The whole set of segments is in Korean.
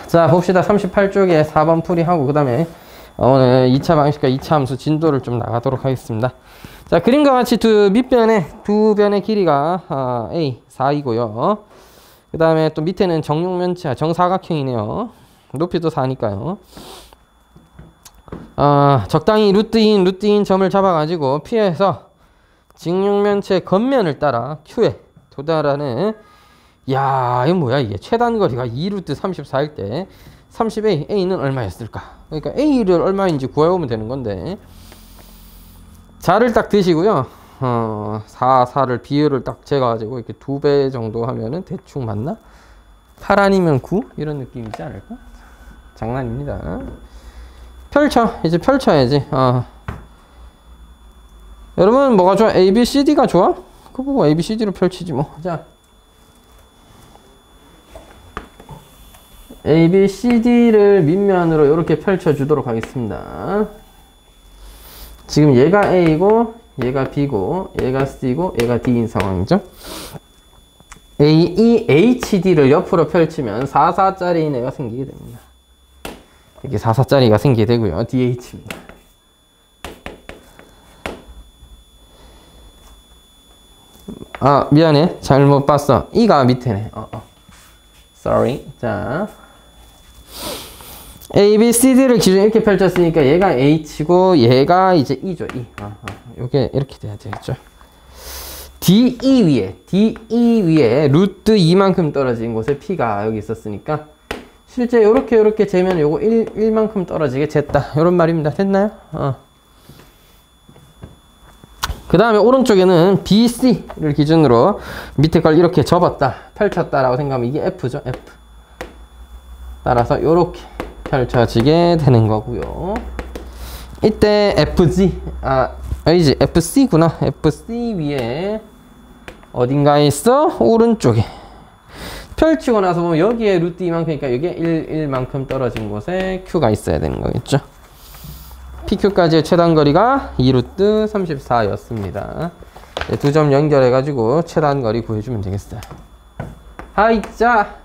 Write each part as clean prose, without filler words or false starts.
자, 봅시다. 38쪽에 4번 풀이하고, 그 다음에 오늘 2차 방식과 2차 함수 진도를 좀 나가도록 하겠습니다. 자, 그림과 같이 밑변의 두 변의 길이가 A, 4이고요. 그 다음에 또 밑에는 정육면체, 정사각형이네요. 높이도 4니까요. 적당히 루트인 점을 잡아가지고 P에서 직육면체 겉면을 따라 Q에 도달하는, 야, 이거 뭐야, 이게. 최단거리가 2루트 34일 때 30A, A는 얼마였을까? 그러니까 A를 얼마인지 구해오면 되는 건데, 자를 딱 드시고요. 4를 비율을 딱 재가지고 이렇게 2배 정도 하면은 대충 맞나? 8 아니면 9? 이런 느낌이지 않을까? 장난입니다. 이제 펼쳐야지. 여러분, 뭐가 좋아? A, B, C, D가 좋아? 그거 보고 A, B, C, D로 펼치지 뭐. 자, A, B, C, D를 밑면으로 이렇게 펼쳐주도록 하겠습니다. 지금 얘가 A고, 얘가 B고, 얘가 C고, 얘가 D인 상황이죠. A, E, H, D를 옆으로 펼치면 4, 4짜리 애가 생기게 됩니다. 이렇게 4, 4짜리가 생기게 되고요. DH입니다. 미안해. 잘못 봤어. E가 밑에네. Sorry. 자, A, B, C, D를 기준으로 이렇게 펼쳤으니까 얘가 H고 얘가 이제 E죠. E. 요게 이렇게 돼야 되겠죠. D, E 위에 루트 2만큼 떨어진 곳에 P가 여기 있었으니까 실제 요렇게 재면 요거 1만큼 떨어지게 쟀다. 요런 말입니다. 됐나요? 그 다음에 오른쪽에는 B, C를 기준으로 밑에 걸 이렇게 접었다, 펼쳤다라고 생각하면 이게 F죠. F. 따라서 요렇게 펼쳐지게 되는 거고요. 이때 FG, 아니지, FC구나. FC 위에 어딘가에 있어? 오른쪽에. 펼치고 나서 보면 여기에 루트 2만큼이니까 여기에 1만큼 떨어진 곳에 Q가 있어야 되는 거겠죠. PQ까지의 최단거리가 2루트 34였습니다. 두 점 연결해가지고 최단거리 구해주면 되겠어요. 하이자,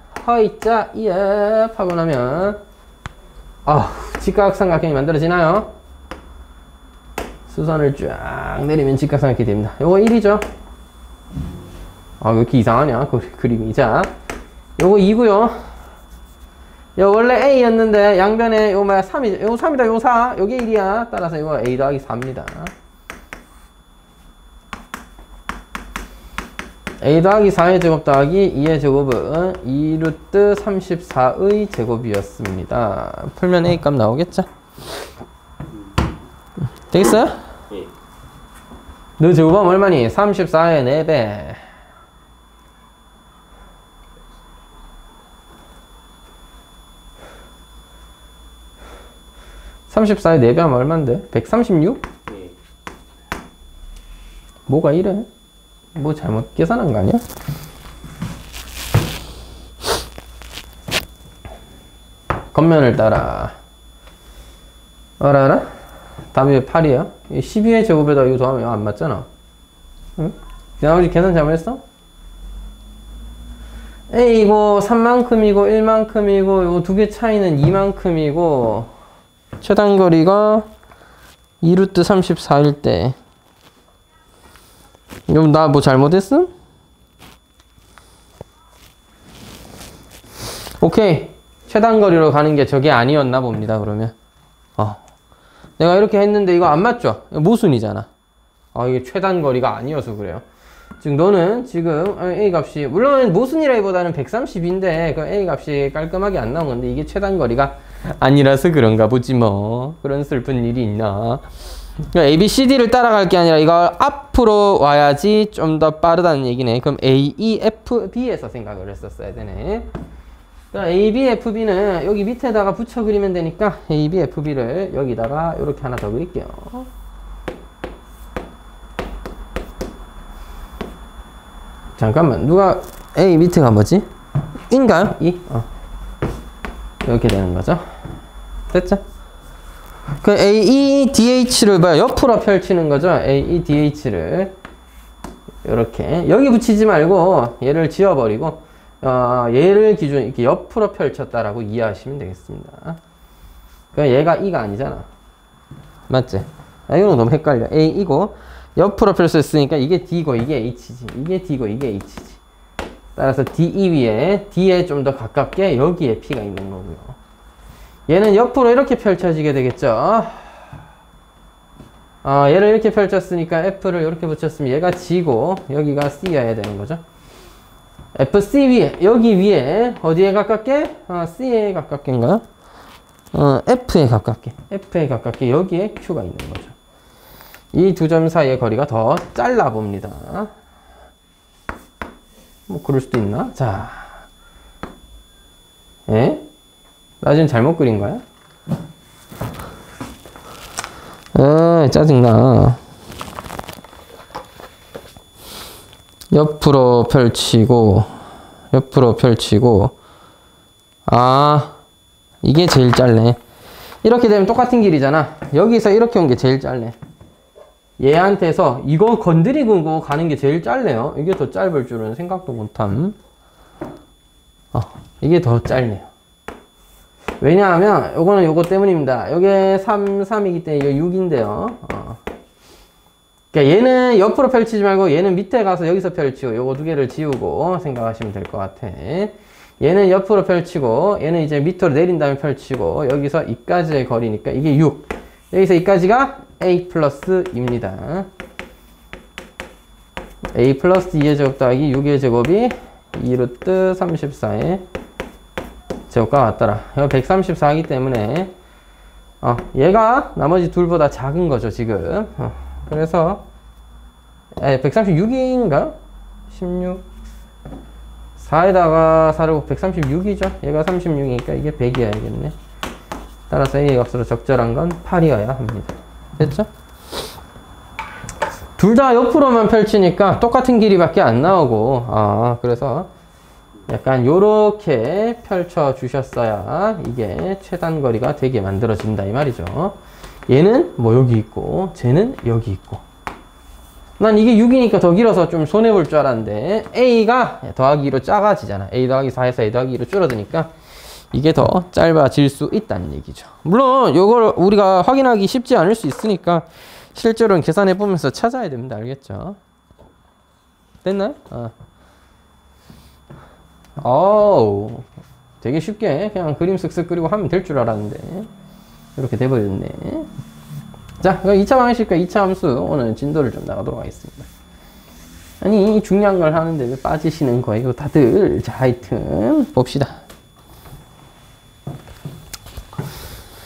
예, 하고 나면, 직각삼각형이 만들어지나요? 수선을 쫙 내리면 직각삼각형이 됩니다. 요거 1이죠? 왜 이렇게 이상하냐, 그림이. 자, 요거 2고요. 요 원래 A였는데 양변에 요 3이죠. 요 3이다, 요 4. 요게 1이야. 따라서 이거 A 더하기 4입니다. A 더하기 4의 제곱 더하기 2의 제곱은 2루트 34의 제곱이었습니다. 풀면 A 값 나오겠죠? 되겠어요? 예. 너 제곱하면 얼마니? 34의 4배. 34에 4배 하면 얼만데? 136? 네. 뭐가 이래? 뭐 잘못 계산한 거 아니야? 겉면을 따라. 알아? 답이 왜 8이야? 12의 제곱에다 이거 더하면 안 맞잖아. 응? 나머지 계산 잘못했어? A고 3만큼이고 1만큼이고 요 두 개 차이는 2만큼이고 최단거리가 2루트 34일 때. 그럼 나 뭐 잘못했음? 오케이. 최단거리로 가는 게 저게 아니었나 봅니다, 그러면. 내가 이렇게 했는데 이거 안 맞죠? 모순이잖아. 이게 최단거리가 아니어서 그래요. 지금 너는 지금 A 값이, 물론 모순이라기보다는 130인데 그 A 값이 깔끔하게 안 나온 건데 이게 최단거리가 아니라서 그런가 보지 뭐. 그런 슬픈 일이 있나. 그러니까 A, B, C, D를 따라갈 게 아니라 이걸 앞으로 와야지 좀 더 빠르다는 얘기네. 그럼 A, E, F, B에서 생각을 했었어야 되네. 그러니까 A, B, F, B는 여기 밑에다가 붙여 그리면 되니까 A, B, F, B를 여기다가 이렇게 하나 더 그릴게요. 잠깐만, 누가 A 밑에가 뭐지? 인가요? E? 이렇게 되는 거죠. 됐죠? 그 AE, DH를 봐요. 옆으로 펼치는 거죠. AE, DH를 이렇게 여기 붙이지 말고 얘를 지워버리고 얘를 기준 이렇게 옆으로 펼쳤다라고 이해하시면 되겠습니다. 그러니까 얘가 E가 아니잖아. 맞지? 이거는 너무 헷갈려. A이고 옆으로 펼쳤으니까 이게 D고 이게 H지. 이게 D고 이게 H지. 따라서 DE 위에 D에 좀 더 가깝게 여기에 P가 있는 거고요. 얘는 옆으로 이렇게 펼쳐지게 되겠죠. 얘를 이렇게 펼쳤으니까 F를 이렇게 붙였으면 얘가 G고 여기가 C여야 되는 거죠. FC 위에 여기 위에 어디에 가깝게? C에 가깝게인가요? F에 가깝게 여기에 Q가 있는 거죠. 이 두 점 사이의 거리가 더 짧아 봅니다. 뭐 그럴 수도 있나? 자, 나 지금 잘못 그린 거야? 짜증나. 옆으로 펼치고 이게 제일 짧네. 이렇게 되면 똑같은 길이잖아. 여기서 이렇게 온 게 제일 짧네. 얘한테서 이거 건드리고 가는 게 제일 짧네요. 이게 더 짧을 줄은 생각도 못함. 이게 더 짧네요. 왜냐하면 요거는 요거 때문입니다. 요게 3, 3이기 때문에 이거 6인데요. 그러니까 얘는 옆으로 펼치지 말고 얘는 밑에 가서 여기서 펼치고 요거 두 개를 지우고 생각하시면 될 것 같아. 얘는 옆으로 펼치고 얘는 이제 밑으로 내린 다음에 펼치고 여기서 이까지의 거리니까 이게 6. 여기서 이까지가 a 플러스 2입니다. a 플러스 2의 제곱 더하기 6의 제곱이 2루트 34의 제곱과 같더라. 이거 134이기 때문에 얘가 나머지 둘보다 작은 거죠 지금. 그래서 136인가요? 16 4에다가 4를 136이죠. 얘가 36이니까 이게 100이어야겠네. 따라서 A의 값으로 적절한 건 8이어야 합니다. 됐죠? 둘 다 옆으로만 펼치니까 똑같은 길이밖에 안 나오고 그래서 약간 요렇게 펼쳐 주셨어야 이게 최단 거리가 되게 만들어진다 이 말이죠. 얘는 뭐 여기 있고 쟤는 여기 있고 난 이게 6이니까 더 길어서 좀 손해볼 줄 알았는데 A가 더하기 2로 작아지잖아. A 더하기 4에서 A 더하기 2로 줄어드니까 이게 더 짧아질 수 있다는 얘기죠. 물론 이걸 우리가 확인하기 쉽지 않을 수 있으니까 실제로는 계산해 보면서 찾아야 됩니다. 알겠죠? 됐나요? 되게 쉽게 그냥 그림 쓱쓱 그리고 하면 될 줄 알았는데 이렇게 돼버렸네. 자, 그럼 2차 방식과 2차 함수 오늘 진도를 좀 나가도록 하겠습니다. 아니 중요한 걸 하는데 왜 빠지시는 거예요 다들. 자, 하여튼 봅시다.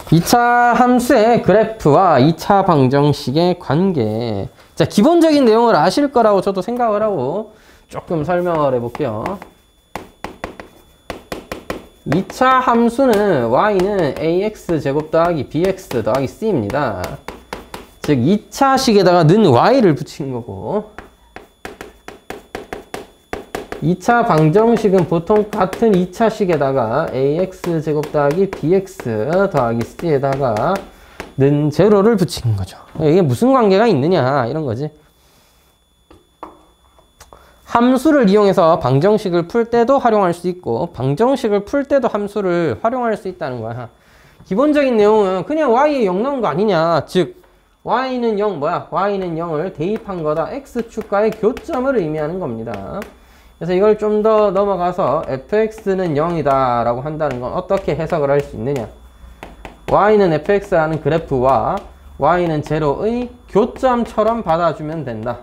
2차 함수의 그래프와 2차 방정식의 관계. 자, 기본적인 내용을 아실 거라고 저도 생각을 하고 조금 설명을 해볼게요. 2차 함수는 y는 ax 제곱 더하기 bx 더하기 c입니다. 즉 2차식에다가 는 y를 붙인 거고 2차 방정식은 보통 같은 2차식에다가 ax 제곱 더하기 bx 더하기 c에다가 는 제로를 붙인 거죠. 이게 무슨 관계가 있느냐 이런 거지. 함수를 이용해서 방정식을 풀 때도 활용할 수 있고 방정식을 풀 때도 함수를 활용할 수 있다는 거야. 기본적인 내용은 그냥 y에 0 나온 거 아니냐. 즉 y는 0 뭐야? y는 0을 대입한 거다. x축과의 교점을 의미하는 겁니다. 그래서 이걸 좀 더 넘어가서 fx는 0이다 라고 한다는 건 어떻게 해석을 할 수 있느냐. y는 fx라는 그래프와 y는 제로의 교점처럼 받아주면 된다.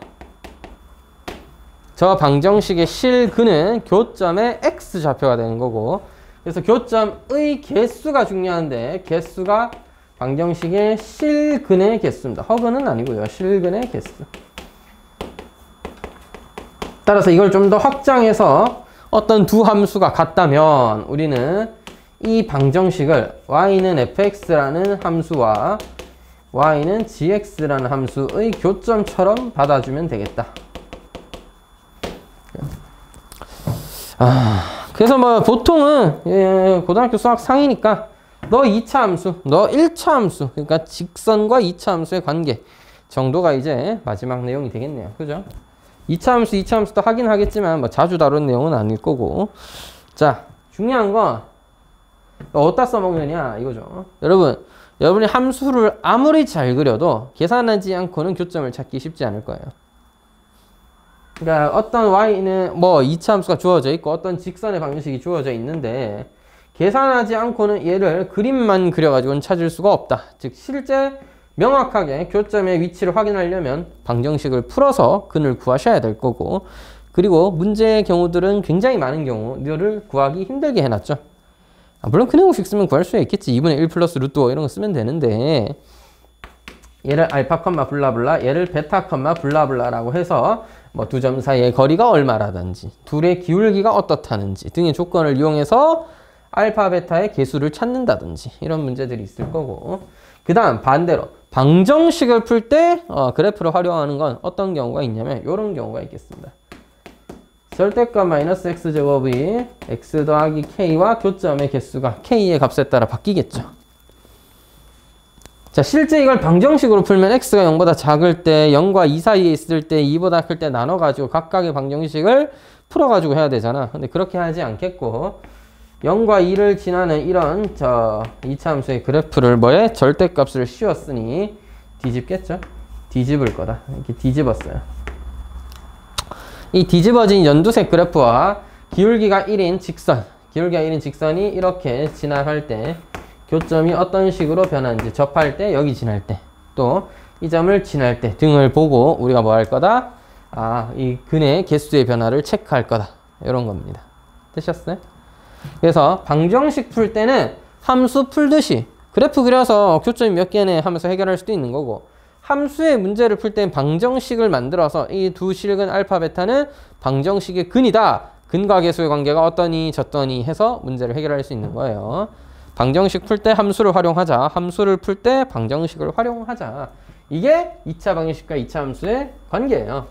저 방정식의 실근은 교점의 x좌표가 되는 거고 그래서 교점의 개수가 중요한데 개수가 방정식의 실근의 개수입니다. 허근은 아니고요. 실근의 개수. 따라서 이걸 좀 더 확장해서 어떤 두 함수가 같다면 우리는 이 방정식을 y는 fx라는 함수와 y는 gx라는 함수의 교점처럼 받아주면 되겠다. 그래서 뭐 보통은 고등학교 수학 상이니까 너 2차 함수, 너 1차 함수, 그러니까 직선과 2차 함수의 관계 정도가 이제 마지막 내용이 되겠네요. 그죠? 2차 함수도 하긴 하겠지만 뭐 자주 다룬 내용은 아닐 거고. 자, 중요한 건 어디다 써먹느냐 이거죠. 여러분이 함수를 아무리 잘 그려도 계산하지 않고는 교점을 찾기 쉽지 않을 거예요. 그러니까 어떤 y는 뭐 2차 함수가 주어져 있고 어떤 직선의 방정식이 주어져 있는데 계산하지 않고는 얘를 그림만 그려가지고는 찾을 수가 없다. 즉 실제 명확하게 교점의 위치를 확인하려면 방정식을 풀어서 근을 구하셔야 될 거고, 그리고 문제의 경우들은 굉장히 많은 경우 이거를 구하기 힘들게 해놨죠. 물론 근해공식 쓰면 구할 수 있겠지. 2분의 1 플러스 루트 5 이런 거 쓰면 되는데, 얘를 알파 컴마 블라블라, 얘를 베타 컴마 블라블라라고 해서 뭐 두 점 사이의 거리가 얼마라든지 둘의 기울기가 어떻다는지 등의 조건을 이용해서 알파 베타의 개수를 찾는다든지 이런 문제들이 있을 거고, 그 다음 반대로 방정식을 풀 때 그래프를 활용하는 건 어떤 경우가 있냐면 이런 경우가 있겠습니다. 절대값 마이너스 x제곱이 x 더하기 k와 교점의 개수가 k의 값에 따라 바뀌겠죠. 자, 실제 이걸 방정식으로 풀면 x가 0보다 작을 때, 0과 2 사이에 있을 때, 2보다 클 때 나눠가지고 각각의 방정식을 풀어가지고 해야 되잖아. 근데 그렇게 하지 않겠고 0과 2를 지나는 이런 2차 함수의 그래프를 뭐에 절대값을 씌웠으니 뒤집겠죠. 뒤집을 거다. 이렇게 뒤집었어요. 이 뒤집어진 연두색 그래프와 기울기가 1인 직선이 이렇게 지나갈 때 교점이 어떤 식으로 변하는지, 접할 때, 여기 지날 때, 또 이 점을 지날 때 등을 보고 우리가 뭐 할 거다? 이 근의 개수의 변화를 체크할 거다. 이런 겁니다. 되셨어요? 그래서 방정식 풀 때는 함수 풀듯이 그래프 그려서 교점이 몇 개네 하면서 해결할 수도 있는 거고, 함수의 문제를 풀 때는 방정식을 만들어서 이 두 실근 알파 베타는 방정식의 근이다. 근과 개수의 관계가 어떠니 저떠니 해서 문제를 해결할 수 있는 거예요. 방정식 풀 때 함수를 활용하자. 함수를 풀 때 방정식을 활용하자. 이게 2차 방정식과 2차 함수의 관계예요.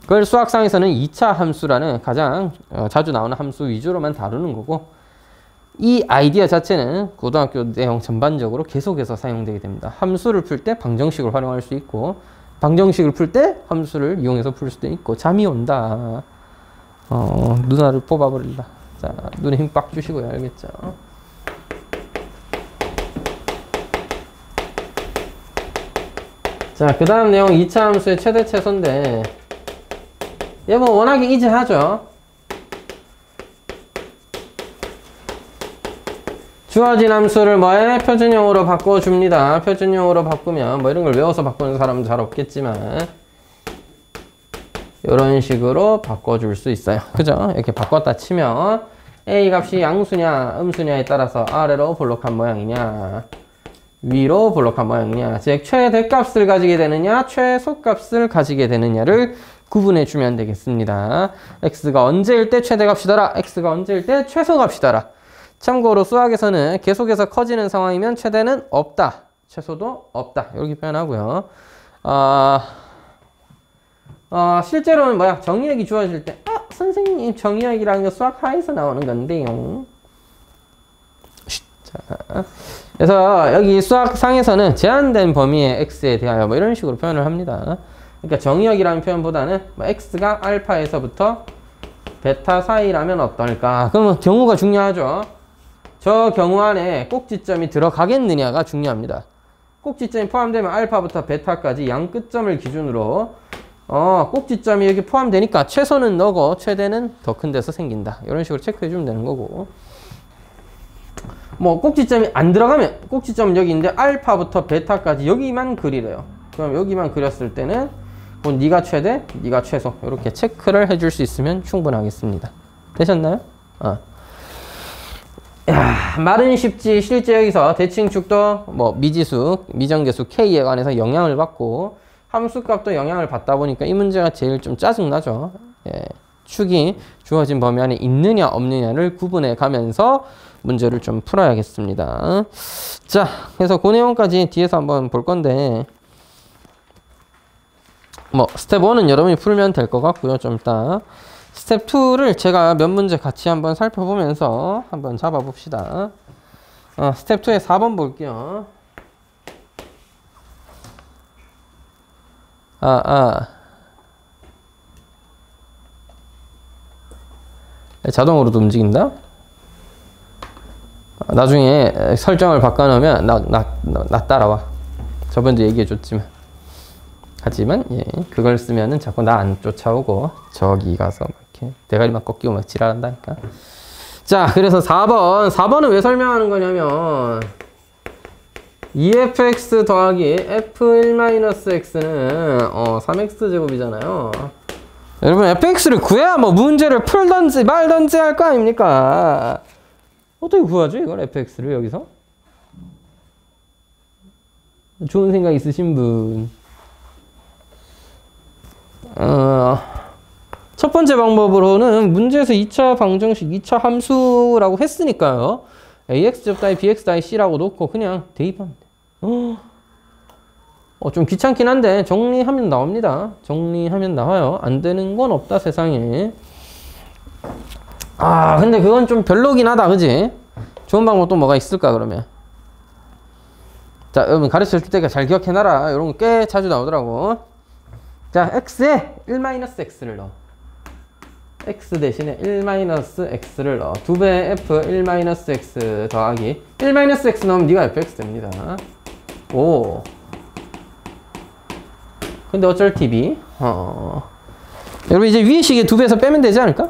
그걸 수학상에서는 2차 함수라는 가장 자주 나오는 함수 위주로만 다루는 거고, 이 아이디어 자체는 고등학교 내용 전반적으로 계속해서 사용되게 됩니다. 함수를 풀 때 방정식을 활용할 수 있고, 방정식을 풀 때 함수를 이용해서 풀 수도 있고. 잠이 온다. 누나를 뽑아버린다. 자, 눈에 힘 빡 주시고요. 알겠죠? 자, 그 다음 내용 2차 함수의 최대 최소인데, 얘 뭐 워낙에 이지하죠. 주어진 함수를 뭐에? 표준형으로 바꿔줍니다. 표준형으로 바꾸면 뭐 이런 걸 외워서 바꾸는 사람은 잘 없겠지만 이런 식으로 바꿔줄 수 있어요. 그죠? 이렇게 바꿨다 치면 A 값이 양수냐 음수냐에 따라서 아래로 볼록한 모양이냐 위로 볼록한 모양이냐, 즉 최대값을 가지게 되느냐 최소값을 가지게 되느냐를 구분해 주면 되겠습니다. x가 언제일 때 최대값이더라, x가 언제일 때 최소값이더라. 참고로 수학에서는 계속해서 커지는 상황이면 최대는 없다, 최소도 없다, 이렇게 표현하고요. 실제로는 뭐야, 정의역이 주어질 때 선생님 정의역이라는 거 수학 하에서 나오는 건데요. 자, 그래서 여기 수학상에서는 제한된 범위의 x에 대하여 뭐 이런 식으로 표현을 합니다. 그러니까 정의역이라는 표현보다는 뭐 x가 알파에서부터 베타 사이라면 어떨까? 그러면 경우가 중요하죠. 저 경우 안에 꼭지점이 들어가겠느냐가 중요합니다. 꼭지점이 포함되면 알파부터 베타까지 양 끝점을 기준으로 꼭지점이 여기 포함되니까 최소는 너고 최대는 더 큰 데서 생긴다. 이런 식으로 체크해 주면 되는 거고, 뭐 꼭지점이 안 들어가면 꼭지점은 여기 있는데 알파부터 베타까지 여기만 그리래요. 그럼 여기만 그렸을 때는 뭐 네가 최대, 네가 최소 이렇게 체크를 해줄 수 있으면 충분하겠습니다. 되셨나요? 말은 쉽지 실제 여기서 대칭축도 뭐 미지수, 미정계수 K에 관해서 영향을 받고 함수값도 영향을 받다 보니까 이 문제가 제일 좀 짜증나죠. 예. 축이 주어진 범위 안에 있느냐 없느냐를 구분해 가면서 문제를 좀 풀어야겠습니다. 자, 그래서 그 내용까지 뒤에서 한번 볼 건데, 뭐 스텝 1은 여러분이 풀면 될 것 같고요. 좀 이따 스텝 2를 제가 몇 문제 같이 한번 살펴보면서 한번 잡아봅시다. 스텝 2의 4번 볼게요. 자동으로도 움직인다. 나중에 설정을 바꿔놓으면 나 따라와. 저번에도 얘기해줬지만. 하지만 예, 그걸 쓰면은 자꾸 나 안 쫓아오고 저기 가서 이렇게 대가리만 꺾이고 막 지랄한다니까. 자, 그래서 4번은 왜 설명하는 거냐면 2fx 더하기 f1-x는 3x제곱이잖아요. 여러분 fx를 구해야 뭐 문제를 풀던지 말던지 할 거 아닙니까? 어떻게 구하죠 이걸 fx를 여기서? 좋은 생각 있으신 분. 첫 번째 방법으로는 문제에서 2차 방정식, 2차 함수라고 했으니까요. ax-y bx-c라고 놓고 그냥 대입하면 돼. 좀 귀찮긴 한데 정리하면 나옵니다. 정리하면 나와요. 안 되는 건 없다 세상에. 근데 그건 좀 별로긴 하다 그지? 좋은 방법 또 뭐가 있을까 그러면? 자, 여러분 가르쳐 줄 때가 잘 기억해놔라. 이런 거 꽤 자주 나오더라고. 자, x에 1-x를 넣어. x 대신에 1-x를 넣어. 2배 f 1-x 더하기 1-x 넣으면 네가 fx 됩니다. 오. 근데 어쩔 TV? 여러분 이제 위에 식에 2배에서 빼면 되지 않을까?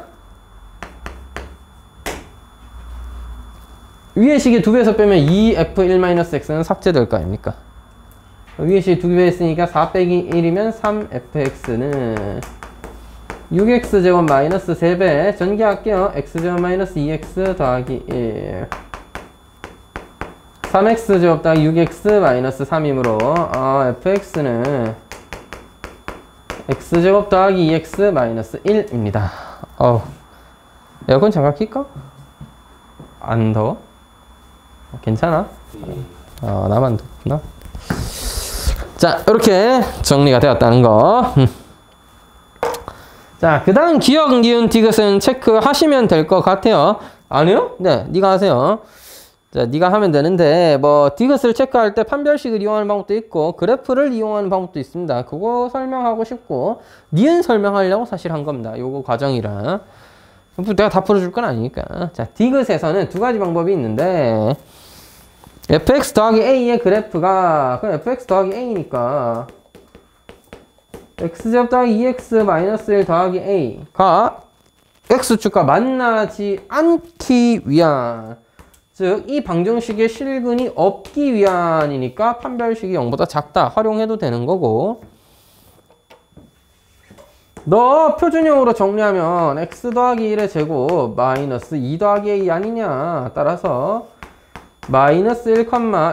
위에 식에 2배에서 빼면 2f 1-x는 삭제될 거 아닙니까? 위에 식 2배 했으니까 4 빼기 1이면 3fx는 6x제곱 마이너스 3배 전개할게요. x제곱 마이너스 2x 더하기 1 3x제곱 더하기 6x 마이너스 3이므로 fx는 x제곱 더하기 2x 마이너스 1입니다. 에어컨 잠깐 킬까? 안 더워? 괜찮아? 나만 덥구나. 자, 이렇게 정리가 되었다는 거. 자, 그 다음 기억, 니은, 디귿은 체크하시면 될 것 같아요. 안 해요? 네, 니가 하세요. 자, 니가 하면 되는데 뭐 디귿을 체크할 때 판별식을 이용하는 방법도 있고 그래프를 이용하는 방법도 있습니다. 그거 설명하고 싶고 니은 설명하려고 사실 한 겁니다. 요거 과정이라. 내가 다 풀어줄 건 아니니까. 자, 디귿에서는 두 가지 방법이 있는데 fx 더하기 a의 그래프가 그럼 fx 더하기 a니까 x제곱 더하기 2x 마이너스 1 더하기 a가 x축과 만나지 않기 위한, 즉 이 방정식의 실근이 없기 위한이니까 판별식이 0보다 작다 활용해도 되는 거고, 너 표준형으로 정리하면 x 더하기 1의 제곱 마이너스 2 더하기 a 아니냐. 따라서 마이너스 1,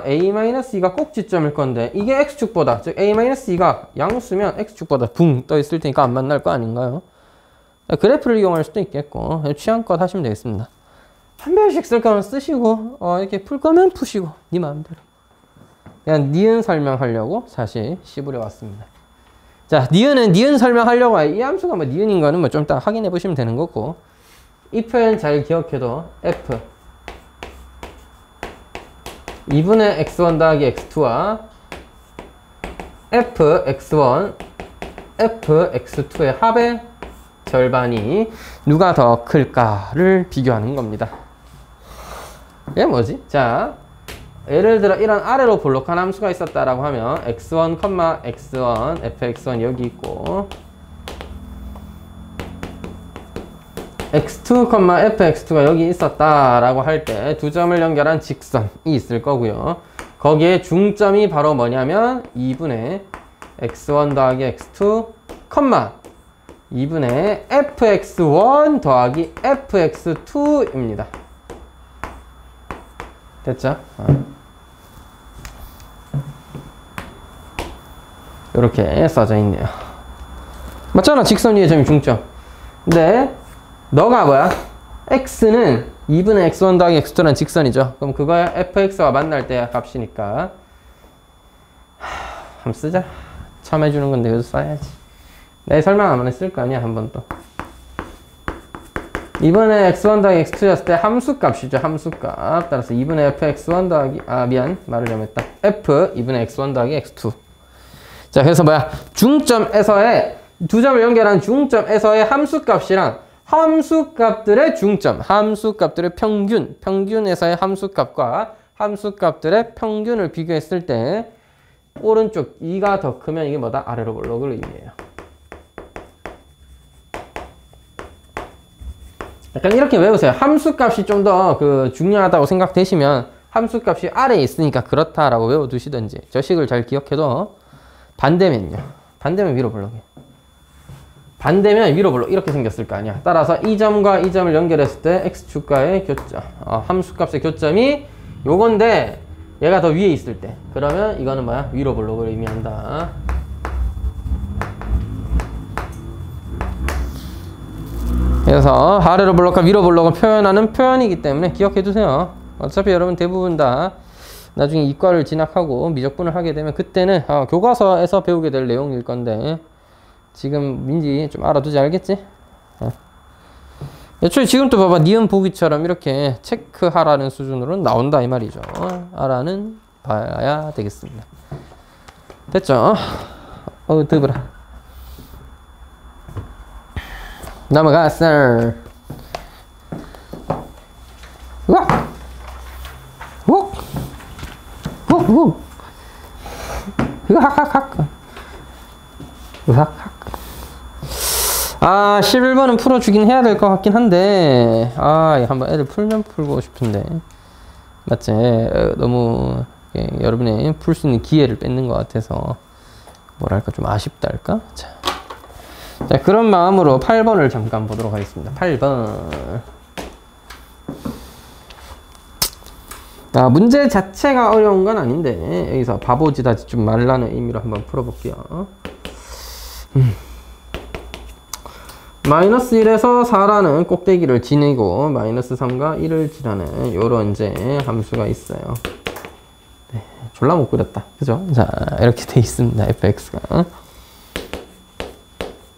a-2가 꼭지점일 건데 이게 x축보다, 즉 a-2가 양수면 x축보다 붕 떠 있을 테니까 안 만날 거 아닌가요? 그래프를 이용할 수도 있겠고 취향껏 하시면 되겠습니다. 판별식 쓸 거면 쓰시고 이렇게 풀 거면 푸시고 네 마음대로. 그냥 니은 설명하려고 사실 씹으려 왔습니다. 자, 니은은 니은 설명하려고 이 함수가 뭐 니은인 거는 뭐 좀 이따 확인해 보시면 되는 거고, 이 표현 잘 기억해도 f 2분의 x1 더하기 x2와 fx1, fx2의 합의 절반이 누가 더 클까를 비교하는 겁니다. 이게 뭐지? 자, 예를 들어 이런 아래로 볼록한 함수가 있었다라고 하면 x1, x1, fx1 여기 있고 x2, fx2가 여기 있었다라고 할 때 두 점을 연결한 직선이 있을 거고요. 거기에 중점이 바로 뭐냐면 2분의 x1 더하기 x2, 2분의 fx1 더하기 fx2입니다. 됐죠? 이렇게 써져 있네요. 맞잖아, 직선 위의 점이 중점. 근데 너가 뭐야? x는 2분의 x1 더하기 x2라는 직선이죠. 그럼 그거야 fx와 만날 때 값이니까 한번 쓰자. 처음 해주는 건데 여기서 써야지. 내 설명 안 했을 거 아니야, 한 번 또. 2분의 x1 더하기 x2였을 때 함수값이죠, 함수값. 따라서 2분의 fx1 더하기, 말을 잘못했다. f 2분의 x1 더하기 x2. 자, 그래서 뭐야? 중점에서의, 두 점을 연결한 중점에서의 함수값이랑 함수값들의 중점, 함수값들의 평균, 평균에서의 함수값과 함수값들의 평균을 비교했을 때 오른쪽 2가 더 크면 이게 뭐다? 아래로 볼록을 의미해요. 약간 이렇게 외우세요. 함수값이 좀 더 중요하다고 생각되시면 함수값이 아래에 있으니까 그렇다라고 외워두시든지 저 식을 잘 기억해도 반대면요. 반대면 위로 볼록이에요. 반대면 위로 볼록 이렇게 생겼을 거 아니야. 따라서 이 점과 이 점을 연결했을 때 x축과의 교점, 함수값의 교점이 요건데 얘가 더 위에 있을 때 그러면 이거는 뭐야? 위로 볼록을 의미한다. 그래서 아래로 볼록과 위로 볼록을 표현하는 표현이기 때문에 기억해 두세요. 어차피 여러분 대부분 다 나중에 이과를 진학하고 미적분을 하게 되면 그때는 교과서에서 배우게 될 내용일 건데 지금 민지 좀 알아두지. 알겠지? 애초에 지금 또 봐봐. 니은 보기처럼 이렇게 체크하라는 수준으로 나온다 이 말이죠. 알아는 봐야 되겠습니다. 됐죠? 드브라. 넘어갔어. 우와! 욱! 욱! 욱! 으악악악! 으악악! 11번은 풀어주긴 해야 될 것 같긴 한데, 한번 애들 풀면 풀고 싶은데. 맞지? 너무, 여러분의 풀 수 있는 기회를 뺏는 것 같아서, 뭐랄까, 좀 아쉽다 할까? 자, 그런 마음으로 8번을 잠깐 보도록 하겠습니다. 8번. 문제 자체가 어려운 건 아닌데, 여기서 바보짓하지 좀 말라는 의미로 한번 풀어볼게요. 마이너스 1에서 4라는 꼭대기를 지니고 마이너스 3과 1을 지나는 요런 이제 함수가 있어요. 네, 졸라 못 그렸다. 그죠? 자, 이렇게 돼 있습니다. fx가.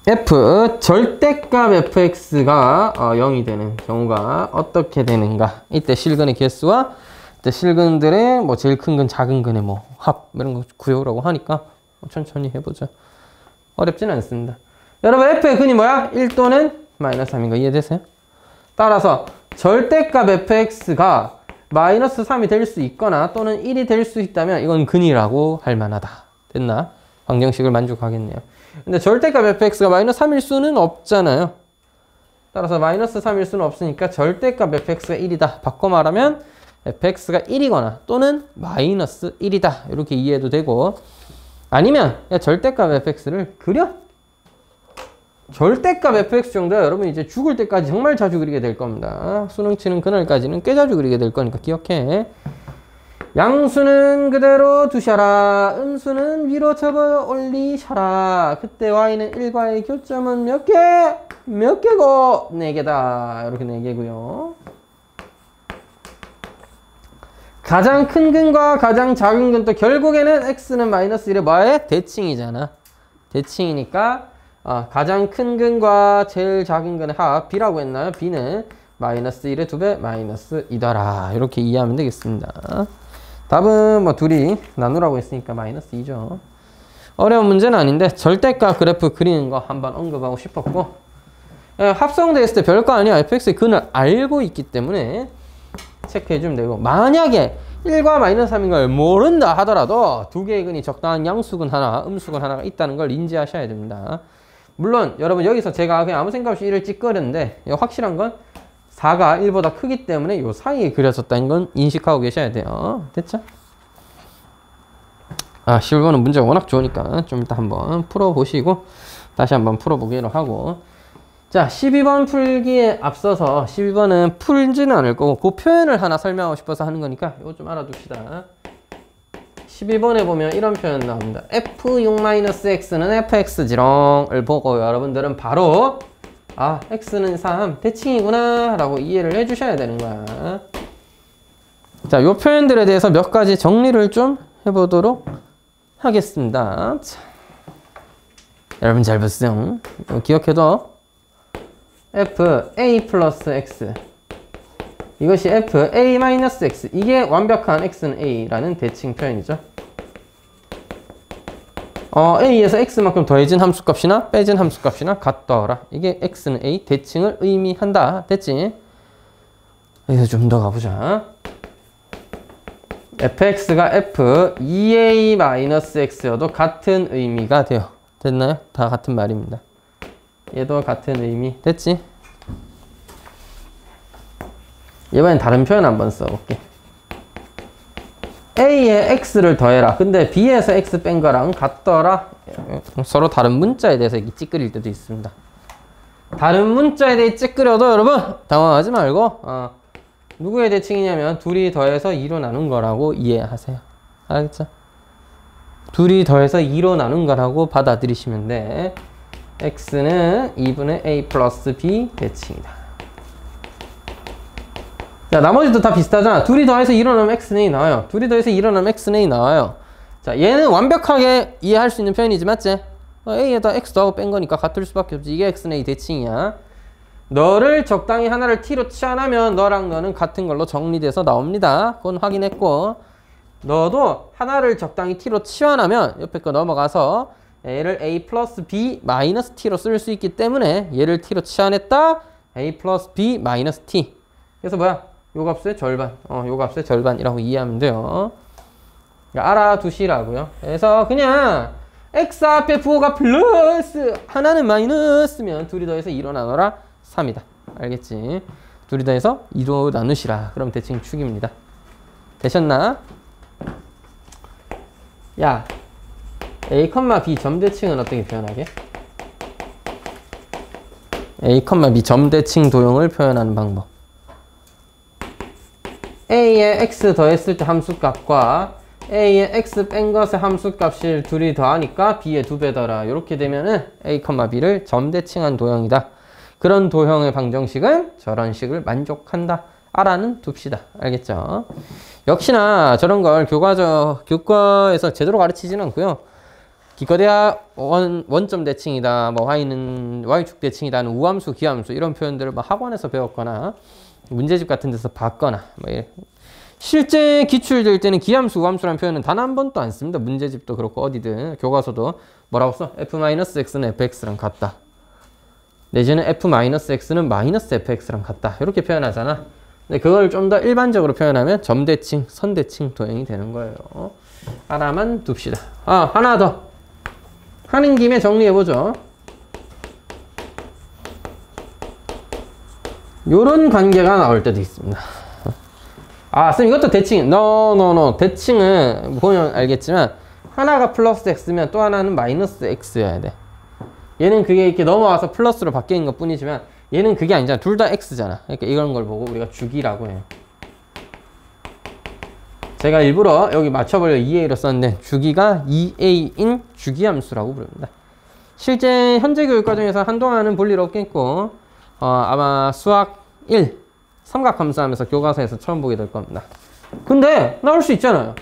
f 절대값 fx가 0이 되는 경우가 어떻게 되는가? 이때 실근의 개수와 이때 실근들의 뭐 제일 큰 근, 작은 근의 뭐 합 이런 거 구해오라고 하니까 천천히 해보죠. 어렵진 않습니다. 여러분 f의 근이 뭐야? 1 또는 마이너스 3인 거 이해되세요? 따라서 절대값 fx가 마이너스 3이 될 수 있거나 또는 1이 될 수 있다면 이건 근이라고 할 만하다. 됐나? 방정식을 만족하겠네요. 근데 절대값 fx가 마이너스 3일 수는 없잖아요. 따라서 마이너스 3일 수는 없으니까 절대값 fx가 1이다. 바꿔 말하면 fx가 1이거나 또는 마이너스 1이다. 이렇게 이해해도 되고, 아니면 절대값 fx를 그려. 절대값 fx 정도야 여러분 이제 죽을 때까지 정말 자주 그리게 될 겁니다. 수능 치는 그날까지는 꽤 자주 그리게 될 거니까 기억해. 양수는 그대로 두셔라. 음수는 위로 접어 올리셔라. 그때 y는 1과의 교점은 몇 개? 몇 개고? 4개다. 이렇게 4개고요. 가장 큰 근과 가장 작은 근도 결국에는 x는 마이너스 1의 뭐에? 대칭이잖아. 대칭이니까 가장 큰 근과 제일 작은 근의 합 b라고 했나요? b는 마이너스 1의 2배 마이너스 2더라. 이렇게 이해하면 되겠습니다. 답은 뭐 둘이 나누라고 했으니까 마이너스 2죠. 어려운 문제는 아닌데 절대값 그래프 그리는 거 한번 언급하고 싶었고, 합성됐을 때 별거 아니야. fx의 근을 알고 있기 때문에 체크해주면 되고, 만약에 1과 마이너스 3인 걸 모른다 하더라도 두 개의 근이 적당한 양수근 하나, 음수근 하나가 있다는 걸 인지하셔야 됩니다. 물론 여러분 여기서 제가 그냥 아무 생각 없이 1을 찍거렸는데 확실한 건 4가 1보다 크기 때문에 요 사이에 그려졌다는 건 인식하고 계셔야 돼요. 됐죠? 11번은 문제가 워낙 좋으니까 좀 이따 한번 풀어보시고 다시 한번 풀어보기로 하고, 자 12번 풀기에 앞서서 12번은 풀지는 않을 거고 그 표현을 하나 설명하고 싶어서 하는 거니까 이거 좀 알아둡시다. 12번에 보면 이런 표현 나옵니다. f6-x는 fx지롱을 보고 여러분들은 바로 x는 3 대칭이구나 라고 이해를 해주셔야 되는 거야. 자, 요 표현들에 대해서 몇 가지 정리를 좀 해보도록 하겠습니다. 자, 여러분 잘 보세요. 기억해둬. f a 플러스 x 이것이 f a 마이너스 x, 이게 완벽한 x는 a라는 대칭 표현이죠. a에서 x만큼 더해진 함수값이나 빼진 함수값이나 같더라. 이게 x는 a 대칭을 의미한다. 됐지? 여기서 좀 더 가보자. fx가 f 2a-x여도 같은 의미가 돼요. 됐나요? 다 같은 말입니다. 얘도 같은 의미. 됐지? 이번엔 다른 표현 한번 써볼게. A에 X를 더해라. 근데 B에서 X 뺀 거랑 같더라. 서로 다른 문자에 대해서 이렇게 찌끄릴 때도 있습니다. 다른 문자에 대해 찌끄려도 여러분 당황하지 말고 누구의 대칭이냐면 둘이 더해서 2로 나눈 거라고 이해하세요. 알겠죠? 둘이 더해서 2로 나눈 거라고 받아들이시면 돼. X는 2분의 A 플러스 B 대칭이다. 자, 나머지도 다 비슷하잖아. 둘이 더해서 2로 나누면 X는 A 나와요. 둘이 더해서 2로 나누면 X는 A 나와요. 자, 얘는 완벽하게 이해할 수 있는 표현이지, 맞지? A에다 X 더하고 뺀 거니까 같을 수밖에 없지. 이게 X는 A 대칭이야. 너를 적당히 하나를 T로 치환하면 너랑 너는 같은 걸로 정리돼서 나옵니다. 그건 확인했고, 너도 하나를 적당히 T로 치환하면 옆에 거 넘어가서 얘를 A 플러스 B 마이너스 T로 쓸 수 있기 때문에 얘를 T로 치환했다. A 플러스 B 마이너스 T. 그래서 뭐야? 요 값의 절반. 요 값의 절반이라고 이해하면 돼요. 알아두시라고요. 그래서 그냥 x 앞에 부호가 플러스 하나는 마이너스면 둘이 더해서 2로 나눠라 3이다. 알겠지? 둘이 더해서 2로 나누시라. 그럼 대칭 축입니다. 되셨나? 야, a, b 점대칭은 어떻게 표현하게? a, b 점대칭 도형을 표현하는 방법. a에 x 더했을 때 함수값과 a에 x 뺀 것의 함수값을 둘이 더하니까 b의 2배더라. 이렇게 되면은 a, b를 점대칭한 도형이다. 그런 도형의 방정식은 저런 식을 만족한다. 알아는 둡시다. 알겠죠? 역시나 저런 걸 교과에서 제대로 가르치지는 않고요. 기껏해야 원점 대칭이다, 뭐 y는 y축 대칭이다는 우함수, 기함수 이런 표현들을 뭐 학원에서 배웠거나 문제집 같은 데서 봤거나 뭐 실제 기출될 때는 기함수, 우함수라는 표현은 단 한 번도 안 씁니다. 문제집도 그렇고 어디든 교과서도 뭐라고 써? f-x는 fx랑 같다. 내지는 f-x는 마이너스 fx랑 같다. 이렇게 표현하잖아. 근데 그걸 좀 더 일반적으로 표현하면 점대칭, 선대칭 도형이 되는 거예요. 하나만 둡시다. 하나 더. 하는 김에 정리해보죠. 요런 관계가 나올 때도 있습니다. 선생님 이것도 대칭. No. 대칭은 보면 알겠지만 하나가 플러스 x면 또 하나는 마이너스 x여야 돼. 얘는 그게 이렇게 넘어와서 플러스로 바뀌는 것 뿐이지만 얘는 그게 아니잖아. 둘 다 x잖아. 그러니까 이런 걸 보고 우리가 주기라고 해요. 제가 일부러 여기 맞춰보려고 2a로 썼는데 주기가 2a인 주기함수라고 부릅니다. 실제 현재 교육과정에서 한동안은 볼 일 없겠고 아마 수학 1 삼각함수 하면서 교과서에서 처음 보게 될 겁니다. 근데 나올 수 있잖아요.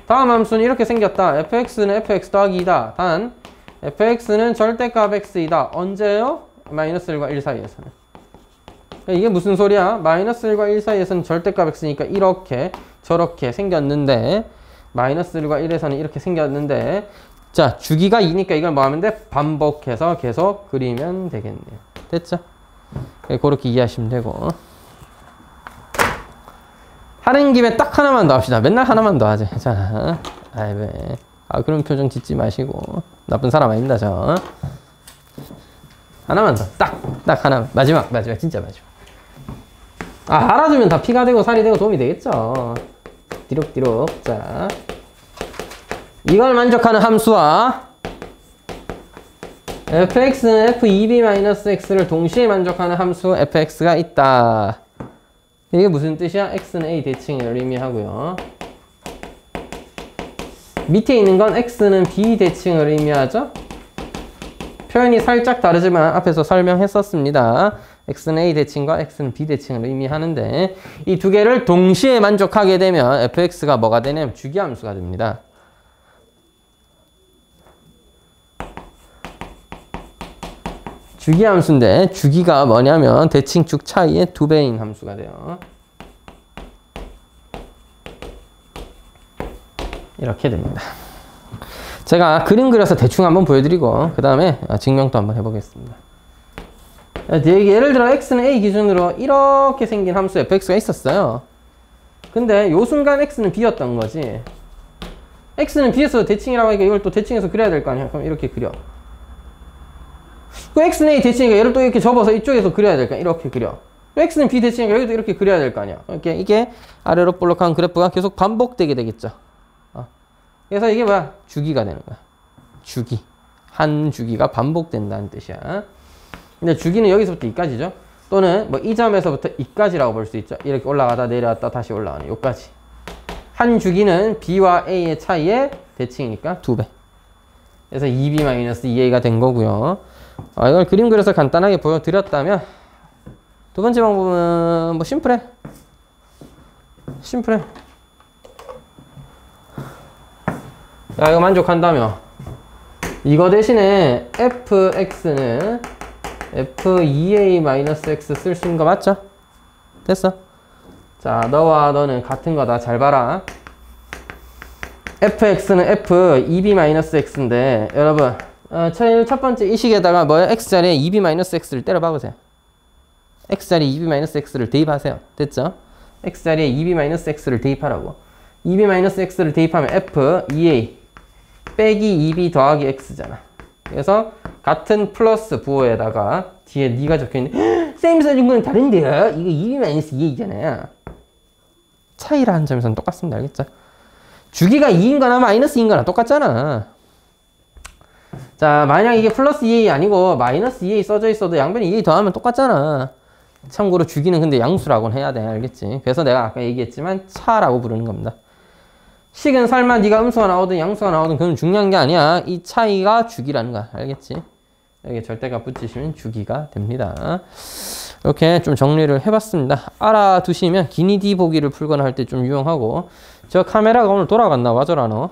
다음 함수는 이렇게 생겼다. fx는 fx 더하기 2다. 단 fx는 절대값 x이다. 언제요? 마이너스 1과 1 사이에서는. 이게 무슨 소리야? 마이너스 1과 1 사이에서는 절대값 x니까 이렇게 저렇게 생겼는데 마이너스 1과 1에서는 이렇게 생겼는데 자, 주기가 2니까 이걸 뭐 하면 돼? 반복해서 계속 그리면 되겠네요. 됐죠? 그렇게 이해하시면 되고. 하는 김에 딱 하나만 더 합시다. 맨날 하나만 더 하자. 자, 왜? 그런 표정 짓지 마시고. 나쁜 사람 아닙니다, 저. 하나만 더. 딱 하나. 마지막, 진짜 마지막. 알아두면 다 피가 되고 살이 되고 도움이 되겠죠. 띠룩띠룩. 자. 이걸 만족하는 함수와 fx는 f2b-x를 동시에 만족하는 함수 fx가 있다. 이게 무슨 뜻이야? x는 a 대칭을 의미하고요. 밑에 있는 건 x는 b 대칭을 의미하죠. 표현이 살짝 다르지만 앞에서 설명했었습니다. x는 a 대칭과 x는 b 대칭을 의미하는데 이 두 개를 동시에 만족하게 되면 fx가 뭐가 되냐면 주기함수가 됩니다. 주기함수인데 주기가 뭐냐면 대칭축 차이의 2배인 함수가 돼요. 이렇게 됩니다. 제가 그림 그려서 대충 한번 보여드리고 그 다음에 증명도 한번 해보겠습니다. 예를 들어 x는 a 기준으로 이렇게 생긴 함수 fx가 있었어요. 근데 요 순간 x는 b였던 거지. x는 b에서 대칭이라고 하니까 이걸 또 대칭해서 그려야 될 거 아니야. 그럼 이렇게 그려. 그 x는 a 대칭이니까 얘를 또 이렇게 접어서 이쪽에서 그려야 될 거 아니야. 이렇게 그려. x는 b 대칭이니까 여기도 이렇게 그려야 될 거 아니야. 이게 아래로 볼록한 그래프가 계속 반복되게 되겠죠. 그래서 이게 뭐야? 주기가 되는 거야. 주기. 한 주기가 반복된다는 뜻이야. 근데 주기는 여기서부터 이까지죠. 또는 뭐 이 점에서부터 이까지라고 볼 수 있죠. 이렇게 올라가다 내려왔다 다시 올라가는 요까지. 한 주기는 b와 a의 차이의 대칭이니까 2배. 그래서 2b-2a가 된 거고요. 이걸 그림 그려서 간단하게 보여드렸다면 두 번째 방법은 뭐 심플해. 야, 이거 만족한다며. 이거 대신에 fx는 f2a-x 쓸 수 있는 거 맞죠? 됐어. 자, 너와 너는 같은 거다. 잘 봐라. fx는 f2b-x인데 여러분 첫 번째 이 식에다가 뭐야? x자리에 2b-x를 때려 박으세요. x자리에 2b-x를 대입하세요. 됐죠? x자리에 2b-x를 대입하라고. 2b-x를 대입하면 f2a 빼기 2b 더하기 x잖아. 그래서 같은 플러스 부호에다가 뒤에 니가 적혀있는데 쌤이 써준 거는 다른데요? 이거 2b-2a잖아요. 차이라는 점에서는 똑같습니다. 알겠죠? 주기가 2인 거나 마이너스 2인 거나 똑같잖아. 자, 만약 이게 플러스 2a 아니고 마이너스 2a 써져 있어도 양변에 2a 더하면 똑같잖아. 참고로 주기는 근데 양수라고는 해야 돼. 알겠지? 그래서 내가 아까 얘기했지만 차라고 부르는 겁니다. 식은 설마 네가 음수가 나오든 양수가 나오든 그건 중요한 게 아니야. 이 차이가 주기라는 거야. 알겠지? 여기 절대값 붙이시면 주기가 됩니다. 이렇게 좀 정리를 해봤습니다. 알아두시면 기니 D 보기를 풀거나 할 때 좀 유용하고. 저 카메라가 오늘 돌아갔나 와줘라 너.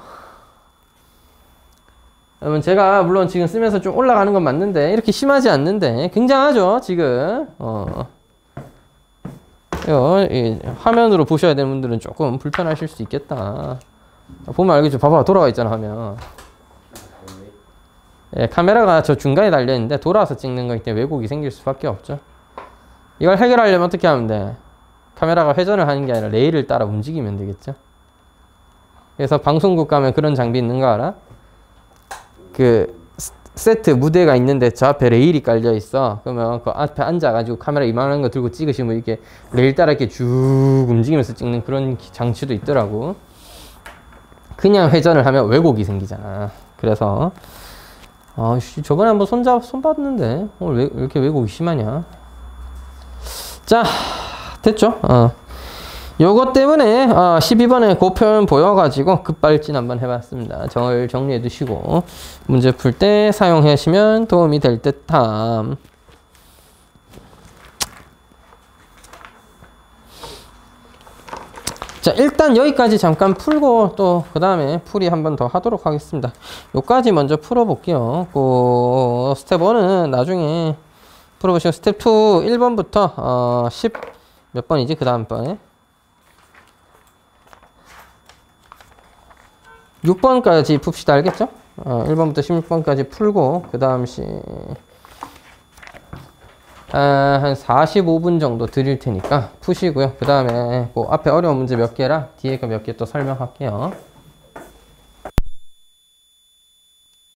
여러분 제가 물론 지금 쓰면서 좀 올라가는 건 맞는데 이렇게 심하지 않는데 굉장하죠 지금. 화면으로 보셔야 되는 분들은 조금 불편하실 수 있겠다. 보면 알겠죠. 봐봐 돌아가 있잖아 화면. 예, 카메라가 저 중간에 달려있는데 돌아와서 찍는 거기 때문에 왜곡이 생길 수밖에 없죠. 이걸 해결하려면 어떻게 하면 돼? 카메라가 회전을 하는 게 아니라 레일을 따라 움직이면 되겠죠. 그래서 방송국 가면 그런 장비 있는 거 알아? 그 세트 무대가 있는데 저 앞에 레일이 깔려 있어. 그러면 그 앞에 앉아가지고 카메라 이만한 거 들고 찍으시면 이렇게 레일 따라 이렇게 쭉 움직이면서 찍는 그런 장치도 있더라고. 그냥 회전을 하면 왜곡이 생기잖아. 그래서 저번에 한번 손 봤는데 오늘 왜 이렇게 왜곡이 심하냐? 자, 됐죠? 요것 때문에 12번에 그 표현 보여가지고 급발진 한번 해봤습니다. 정을 정리해 두시고 문제 풀 때 사용하시면 도움이 될 듯함. 자, 일단 여기까지 잠깐 풀고 또 그 다음에 풀이 한 번 더 하도록 하겠습니다. 요까지 먼저 풀어볼게요. 그 스텝 1은 나중에 풀어보시고 스텝 2 1번부터 10 몇 번이지? 그 다음 번에 6번까지 풉시다. 알겠죠? 1번부터 16번까지 풀고 그 다음 한 45분 정도 드릴 테니까 푸시고요. 그 다음에 그 앞에 어려운 문제 몇 개라 뒤에 거 몇 개 또 설명할게요.